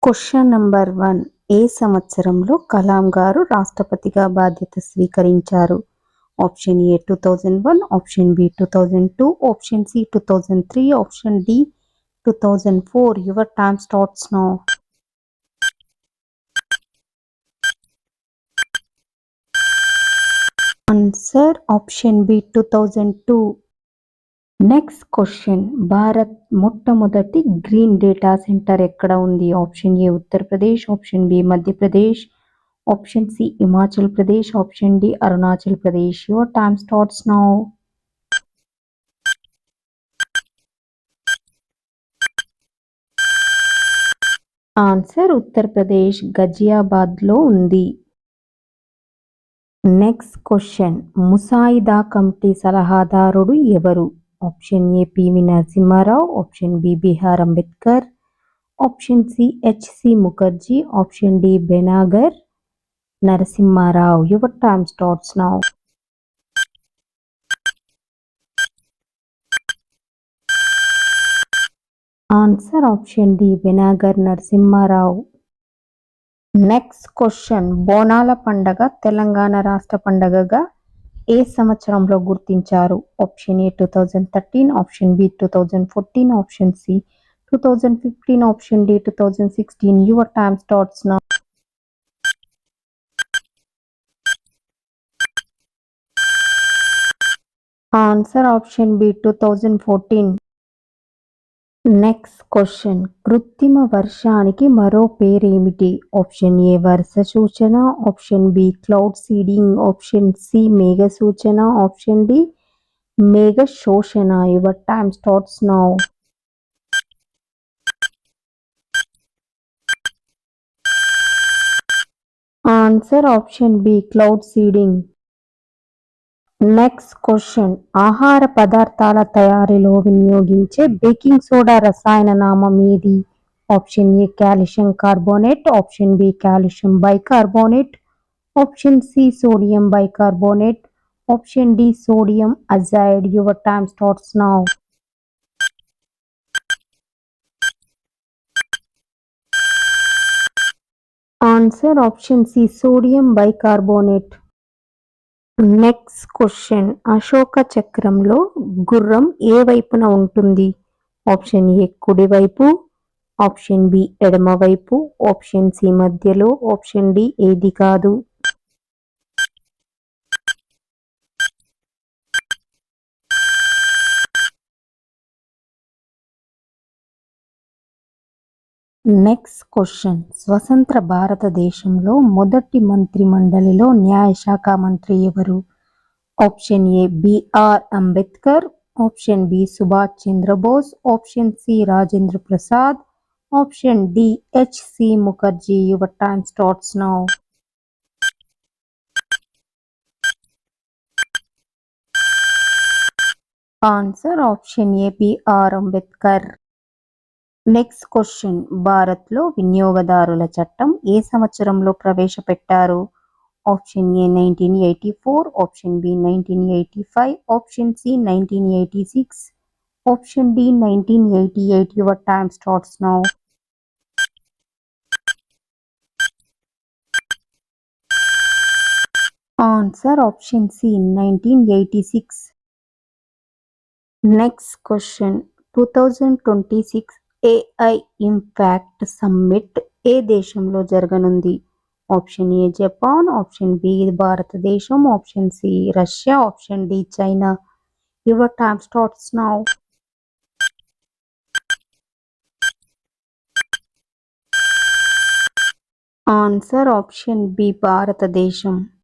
Question number 1. ఏ సంవత్సరంలో కలాం గారు రాష్ట్రపతిగా బాధ్యత స్వీకరించారు? Option A 2001, option B 2002, option C 2003, option D 2004. Your time starts now. Answer option B 2002. Next question. Bharat మొట్టమొదటి green data center ఎక్కడ ఉంది? Option A Uttar Pradesh, option B Madhya Pradesh, option C Himachal Pradesh, option D Arunachal Pradesh. Your time starts now. Answer Uttar Pradesh గజియాబాద్లో ఉంది. Next question. ముసాయిదా committee సలహాదారుడు ఎవరు? Option A P V Narasimha Rao, option B B R Ambedkar, option C H C Mukherjee, option D Benegal Narasimha Rao. Your time starts now. Answer option D Benegal Narasimha Rao. Next question. బోనాల పండగ తెలంగాణ రాష్ట్ర పండగగా ఏ సంవత్సరంలో గుర్తించారు? Option A 2013, option B 2014, option C 2015, option D 2016. Your time starts now. Answer option B 2014. Next question. కృత్రిమ వర్షానికి మరో పేరేమిటి? ఆప్షన్ ఏ వర్ష సూచన, option B cloud seeding, option C మేఘ సూచన, ఆప్షన్ డి మేఘ శోషణ. Your time starts now. Answer option B cloud seeding. Next question. ఆహార పదార్థాల తయారీలో వినియోగించే బేకింగ్ సోడా రసాయన నామం ఏది? Option A calcium carbonate, option B calcium bicarbonate, option C sodium bicarbonate, option D sodium azide. Your time starts now. Answer option C sodium bicarbonate. Next question. Ashoka చక్రంలో గుర్రం ఏ వైపున ఉంటుంది? ఆప్షన్ ఏ కుడివైపు, option B ఎడమవైపు, option C మధ్యలో, option D ఏది కాదు. Next question. స్వతంత్ర భారతదేశంలో మొదటి మంత్రి మండలిలో న్యాయశాఖ మంత్రి ఎవరు? Option A B R Ambedkar, option B Subhash Chandra Bose, option C Rajendra Prasad, option D H C Mukherjee. Your time starts now. Answer option A B R Ambedkar. Next question. భారత్లో వినియోగదారుల చట్టం ఏ సంవత్సరంలో ప్రవేశపెట్టారు? Option A 1984, option B 1985, option C 1986, option D 1988. Your time starts now. Answer option C 1986. Next question. 2026 AI impact summit ఏ దేశంలో జరగనుంది? Option A Japan, option B భారతదేశం, option C Russia, option D China. Your time starts now. Answer option B భారతదేశం.